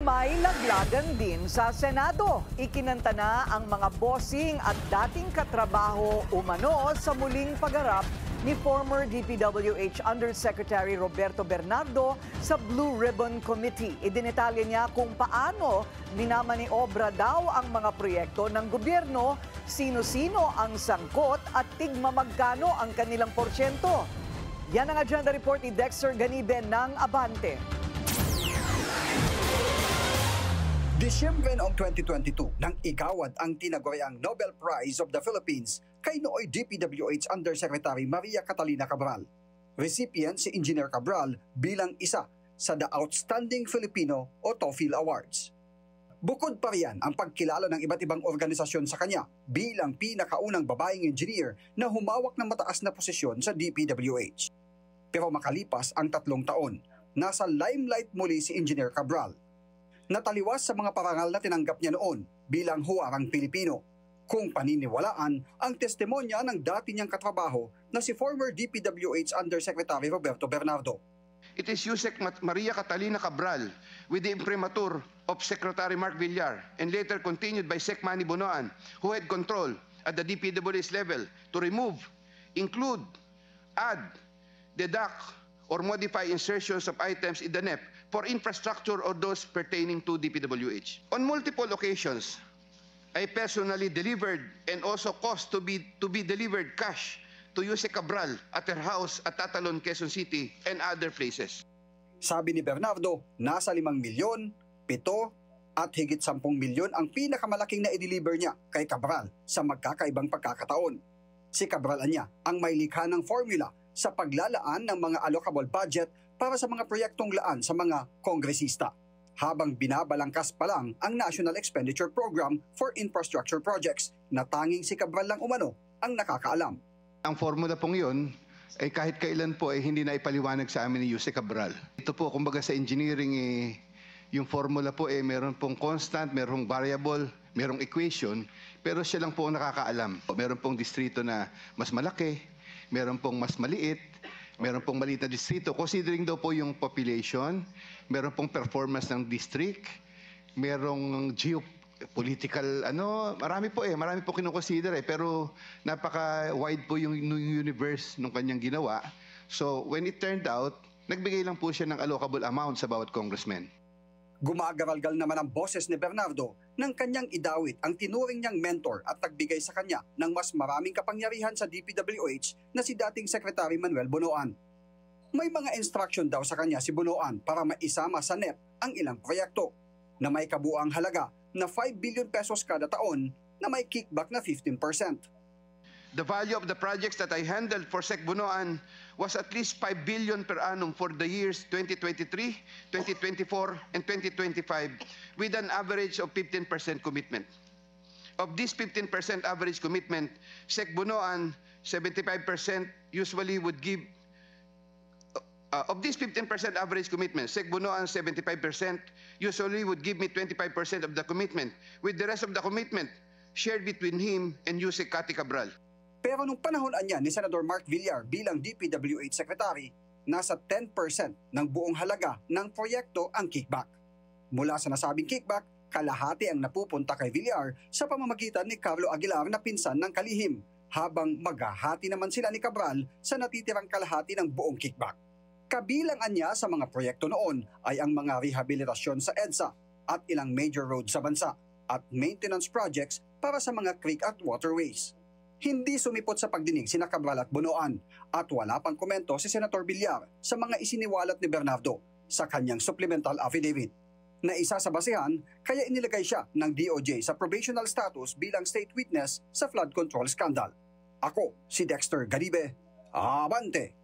May laglagan din sa Senado. Ikinanta na ang mga bossing at dating katrabaho umano sa muling pagharap ni former DPWH Undersecretary Roberto Bernardo sa Blue Ribbon Committee. Idinetalya niya kung paano minamaniobra daw ang mga proyekto ng gobyerno, sino-sino ang sangkot at tigma magkano ang kanilang porsyento. Yan ang agenda report ni Dexter Ganibe ng Abante. Disyembre noong 2022 nang igawad ang tinaguriang Nobel Prize of the Philippines kay nooy DPWH Undersecretary Maria Catalina Cabral. Recipient si Engineer Cabral bilang isa sa The Outstanding Filipino o TOEFL Awards. Bukod pa riyan ang pagkilala ng iba't ibang organisasyon sa kanya bilang pinakaunang babaeng engineer na humawak ng mataas na posisyon sa DPWH. Pero makalipas ang 3 taon, nasa limelight muli si Engineer Cabral. Nataliwas sa mga parangal na tinanggap niya noon bilang huwarang Pilipino, kung paniniwalaan ang testimonya ng dati niyang katrabaho na si former DPWH Undersecretary Roberto Bernardo. It is Yusek Maria Catalina Cabral with the imprimatur of Secretary Mark Villar and later continued by Sec Manny Bonoan, who had control at the DPWH level to remove, include, add, deduct, or modify insertions of items in the NEP for infrastructure or those pertaining to DPWH. On multiple occasions, I personally delivered and also caused to be delivered cash to Yusek Cabral at her house at Tatalon, Quezon City and other places. Sabi ni Bernardo, nasa 5 milyon, 7 at higit 10 milyon ang pinakamalaking na i-deliver niya kay Cabral sa magkakaibang pagkakataon. Si Cabral niya ang may likha ng formula sa paglalaan ng mga allocable budget para sa mga proyektong laan sa mga kongresista, habang binabalangkas pa lang ang National Expenditure Program for Infrastructure Projects na tanging si Cabral lang umano ang nakakaalam. Ang formula pong yun ay kahit kailan po ay hindi na ipaliwanag sa amin ni Yusek Cabral. Ito po, kumbaga sa engineering, yung formula po meron pong constant, merong variable, merong equation, pero siya lang po ang nakakaalam. Meron pong distrito na mas malaki, meron pong mas maliit, meron pong maliit na distrito. Considering daw po yung population, meron pong performance ng district, merong geopolitical, marami po kinukonsider pero napaka-wide po yung universe ng kanyang ginawa. So when it turned out, nagbigay lang po siya ng allocable amount sa bawat congressman. Gumagaralgal naman ang boses ni Bernardo ng kanyang idawit ang tinuring niyang mentor at nagbigay sa kanya ng mas maraming kapangyarihan sa DPWH na si dating Secretary Manuel Bonoan. May mga instruction daw sa kanya si Bonoan para maisama sa NEP ang ilang proyekto na may kabuang halaga na 5 billion pesos kada taon na may kickback na 15%. The value of the projects that I handled for Sec Bonoan was at least 5 billion per annum for the years 2023, 2024, and 2025 with an average of 15% commitment. Of this 15% average commitment, Sec Bonoan 75% usually would give of this 15% average commitment, Sec Bonoan 75% usually would give me 25% of the commitment, with the rest of the commitment shared between him and Yusek Cati Cabral. Pero nung panahon niya ni Senator Mark Villar bilang DPWH Secretary, nasa 10% ng buong halaga ng proyekto ang kickback. Mula sa nasabing kickback, kalahati ang napupunta kay Villar sa pamamagitan ni Carlo Aguilar na pinsan ng kalihim, habang maghahati naman sila ni Cabral sa natitirang kalahati ng buong kickback. Kabilang niya sa mga proyekto noon ay ang mga rehabilitasyon sa EDSA at ilang major roads sa bansa at maintenance projects para sa mga creek at waterways. Hindi sumipot sa pagdinig sina Cabral at Bonoan at wala pang komento si Senator Villar sa mga isiniwalat ni Bernardo sa kanyang supplemental affidavit na isa sa basehan kaya inilagay siya ng DOJ sa probational status bilang state witness sa flood control scandal. Ako si Dexter Ganibe, Abante!